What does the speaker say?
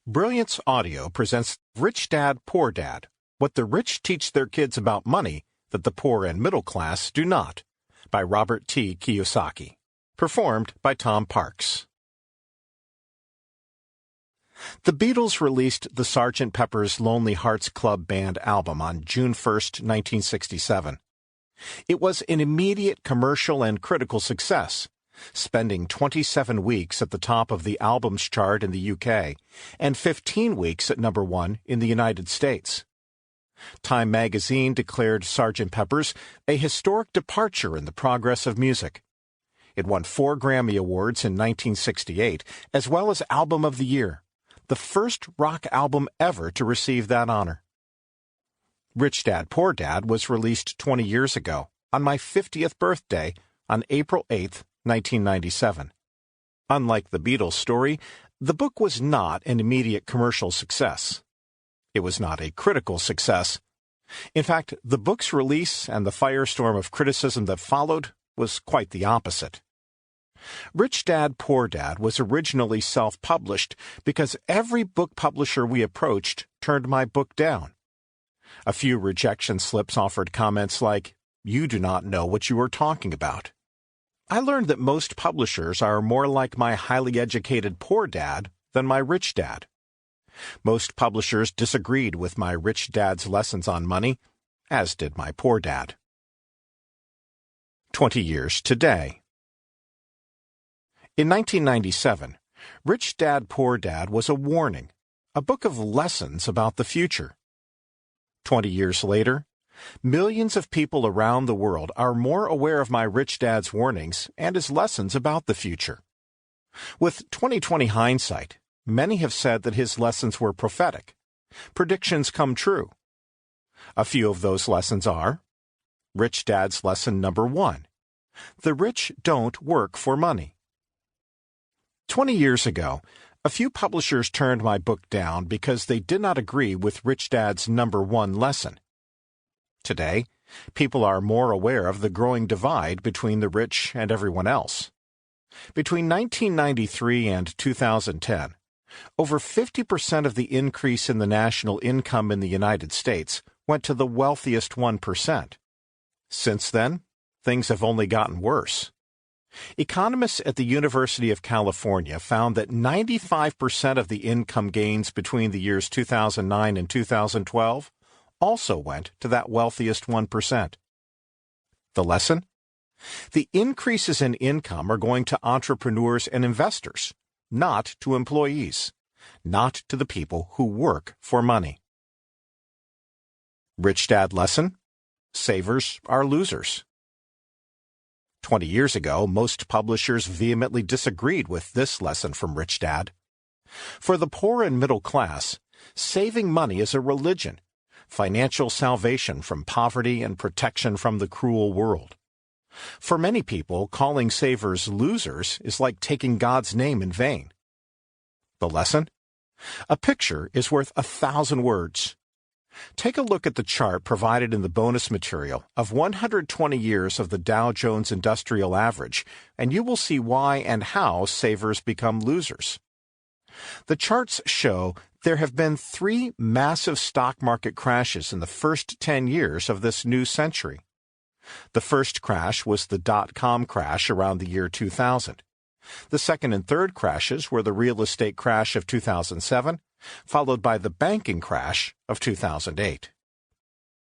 Brilliance Audio presents Rich Dad, Poor Dad, What the Rich Teach Their Kids About Money That the Poor and Middle Class Do Not, by Robert T. Kiyosaki. Performed by Tom Parks. The Beatles released the Sgt. Pepper's Lonely Hearts Club Band album on June 1, 1967. It was an immediate commercial and critical success, spending 27 weeks at the top of the albums chart in the UK and 15 weeks at number 1 in the United States. Time magazine declared Sgt. Pepper's a historic departure in the progress of music. It won 4 Grammy Awards in 1968, as well as Album of the Year, the first rock album ever to receive that honor. Rich Dad, Poor Dad was released 20 years ago, on my 50th birthday, on April 8, 1997. Unlike the Beatles story, the book was not an immediate commercial success. It was not a critical success. In fact, the book's release and the firestorm of criticism that followed was quite the opposite. Rich Dad, Poor Dad was originally self-published because every book publisher we approached turned my book down. A few rejection slips offered comments like, "You do not know what you are talking about." I learned that most publishers are more like my highly educated poor dad than my rich dad. Most publishers disagreed with my rich dad's lessons on money, as did my poor dad. 20 years today. In 1997, Rich Dad, Poor Dad was a warning, a book of lessons about the future. 20 years later, millions of people around the world are more aware of my rich dad's warnings and his lessons about the future. With 2020 hindsight, many have said that his lessons were prophetic. Predictions come true. A few of those lessons are: Rich Dad's lesson number 1. The rich don't work for money. 20 years ago, a few publishers turned my book down because they did not agree with Rich Dad's number 1 lesson. Today, people are more aware of the growing divide between the rich and everyone else. Between 1993 and 2010, over 50% of the increase in the national income in the United States went to the wealthiest 1%. Since then, things have only gotten worse. Economists at the University of California found that 95% of the income gains between the years 2009 and 2012 also went to that wealthiest 1%. The lesson? The increases in income are going to entrepreneurs and investors, not to employees, not to the people who work for money. Rich Dad lesson? Savers are losers. 20 years ago, most publishers vehemently disagreed with this lesson from Rich Dad. For the poor and middle class, saving money is a religion, financial salvation from poverty and protection from the cruel world. For many people, calling savers losers is like taking God's name in vain. The lesson? A picture is worth 1,000 words. Take a look at the chart provided in the bonus material of 120 years of the Dow Jones Industrial Average, and you will see why and how savers become losers. The charts show there have been 3 massive stock market crashes in the first 10 years of this new century. The first crash was the dot-com crash around the year 2000. The second and third crashes were the real estate crash of 2007, followed by the banking crash of 2008.